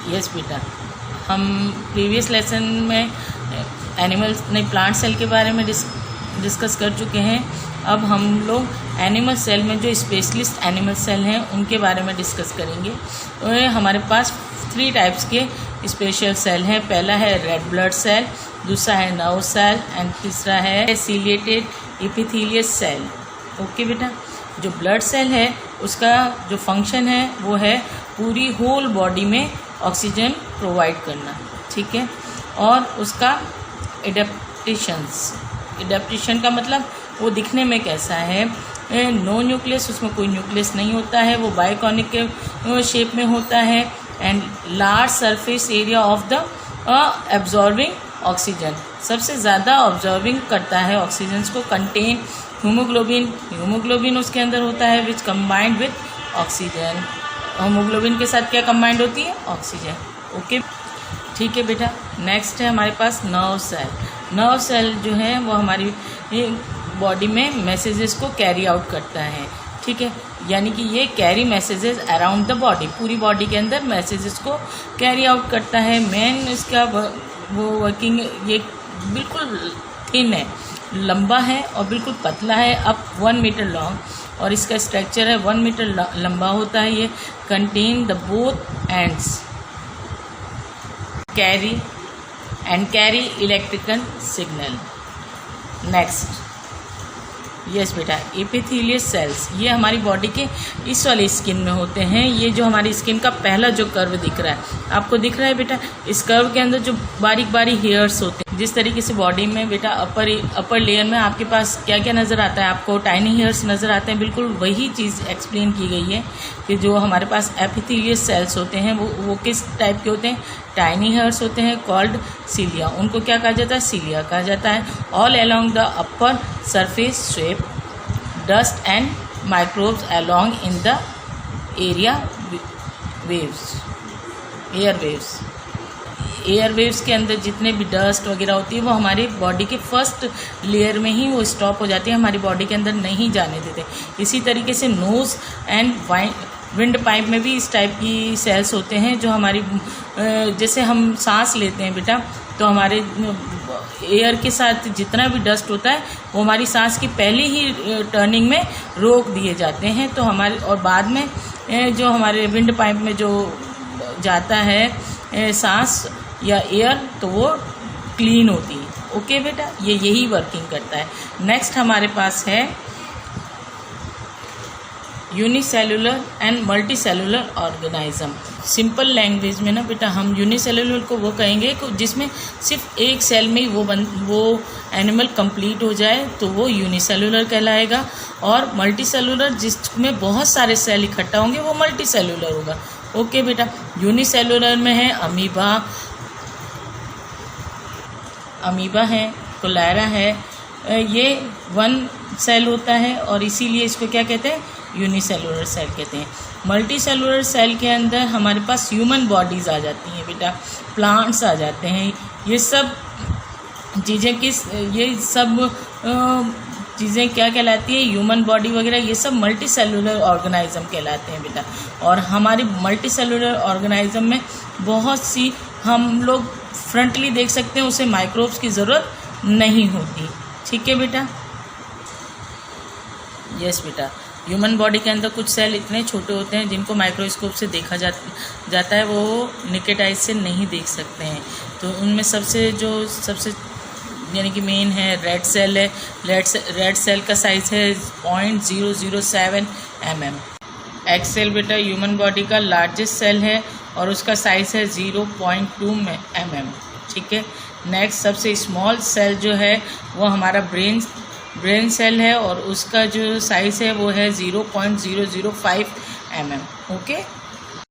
Yes बेटा, हम previous lesson में प्लांट सेल के बारे में डिस्कस कर चुके हैं। अब हम लोग एनिमल सेल में जो स्पेशलिस्ट एनिमल सेल हैं उनके बारे में डिस्कस करेंगे। तो हमारे पास 3 टाइप्स के स्पेशल सेल हैं। पहला है रेड ब्लड सेल, दूसरा है नर्व सेल एंड तीसरा है सीलिएटेड एपिथेलियस सेल। ओके बेटा, जो ब्लड सेल है उसका जो फंक्शन है वो है पूरी होल बॉडी में ऑक्सीजन प्रोवाइड करना, ठीक है। और उसका एडेप्टेशन का मतलब वो दिखने में कैसा है, नो न्यूक्लियस, उसमें कोई न्यूक्लियस नहीं होता है, वो बाइकॉनिक के शेप में होता है and large surface area of the absorbing oxygen, सबसे ज़्यादा ऑब्जॉर्बिंग करता है ऑक्सीजन को। कंटेन हीमोग्लोबिन उसके अंदर होता है विच कंबाइंड विद ऑक्सीजन। हीमोग्लोबिन के साथ क्या कंबाइंड होती है, ऑक्सीजन। ओके, ठीक है बेटा। नेक्स्ट है हमारे पास नर्व सेल। नर्व सेल जो है वो हमारी बॉडी में मैसेजेस को कैरी आउट करता है, ठीक है। यानी कि ये carry messages around the body, पूरी बॉडी के अंदर मैसेजेस को कैरी आउट करता है। मेन इसका वो वर्किंग ये बिल्कुल थिन है, लंबा है और बिल्कुल पतला है, अप 1 मीटर लॉन्ग, और इसका स्ट्रक्चर है 1 मीटर लंबा होता है। ये contain the both ends carry electrical signal. Next, yes बेटा, एपिथेलियस सेल्स, ये हमारी बॉडी के इस वाली स्किन में होते हैं। ये जो हमारी स्किन का पहला जो कर्व दिख रहा है, आपको दिख रहा है बेटा, इस कर्व के अंदर जो बारीक बारीक हेयर्स होते हैं, जिस तरीके से बॉडी में बेटा अपर लेयर में आपके पास क्या क्या नज़र आता है, आपको टाइनी हेयर्स नज़र आते हैं, बिल्कुल वही चीज़ एक्सप्लेन की गई है कि जो हमारे पास एपिथेलियस सेल्स होते हैं वो किस टाइप के होते हैं, टाइनी हेयर्स होते हैं, कॉल्ड सीलिया। उनको क्या कहा जाता है, सीलिया कहा जाता है। All along the upper surface sweep dust and microbes along in the area waves, air waves के अंदर जितने भी डस्ट वगैरह होती है वो हमारी बॉडी के फर्स्ट लेयर में ही वो स्टॉप हो जाती है, हमारी बॉडी के अंदर नहीं जाने देते। इसी तरीके से नोज़ एंड विंड पाइप में भी इस टाइप की सेल्स होते हैं जो हमारी जैसे हम सांस लेते हैं बेटा, तो हमारे एयर के साथ जितना भी डस्ट होता है वो हमारी सांस की पहले ही टर्निंग में रोक दिए जाते हैं, तो हमारे और बाद में जो हमारे विंड पाइप में जो जाता है सांस या एयर, तो वो क्लीन होती है। ओके बेटा, ये यही वर्किंग करता है। नेक्स्ट हमारे पास है unicellular and multicellular organism. Simple language में ना बेटा हम यूनिसेलुलर को वो कहेंगे जिसमें सिर्फ एक सेल में वो एनिमल कंप्लीट हो जाए तो वो यूनिसेलुलर कहलाएगा, और मल्टीसेलुलर जिसमें बहुत सारे सेल इकट्ठा होंगे वो मल्टीसेलुलर होगा। ओके बेटा, यूनिसेलुलर में है अमीबा है, कोलेरा है, ये 1 सेल होता है और इसीलिए इसको क्या कहते हैं, यूनिसेलुलर सेल कहते हैं। मल्टीसेलुलर सेल के अंदर हमारे पास ह्यूमन बॉडीज़ आ जाती हैं बेटा, प्लांट्स आ जाते हैं, ये सब चीज़ें क्या कहलाती है, ह्यूमन बॉडी वगैरह, ये सब मल्टीसेलुलर ऑर्गेनिज्म कहलाते हैं बेटा। और हमारी मल्टीसेलुलर ऑर्गेनिज्म में बहुत सी हम लोग फ्रंटली देख सकते हैं, उसे माइक्रोब्स की ज़रूरत नहीं होती, ठीक है बेटा। यस बेटा, ह्यूमन बॉडी के अंदर कुछ सेल इतने छोटे होते हैं जिनको माइक्रोस्कोप से देखा जाता है, वो नेकेड आइज से नहीं देख सकते हैं। तो उनमें सबसे यानी कि मेन है रेड सेल है। रेड सेल का साइज़ है 0.007 mm। एक्स सेल बेटा ह्यूमन बॉडी का लार्जेस्ट सेल है और उसका साइज़ है 0.2 mm, ठीक है। नेक्स्ट सबसे स्मॉल सेल जो है वो हमारा ब्रेन सेल है और उसका जो साइज़ है वो है 0.005 mm। ओके।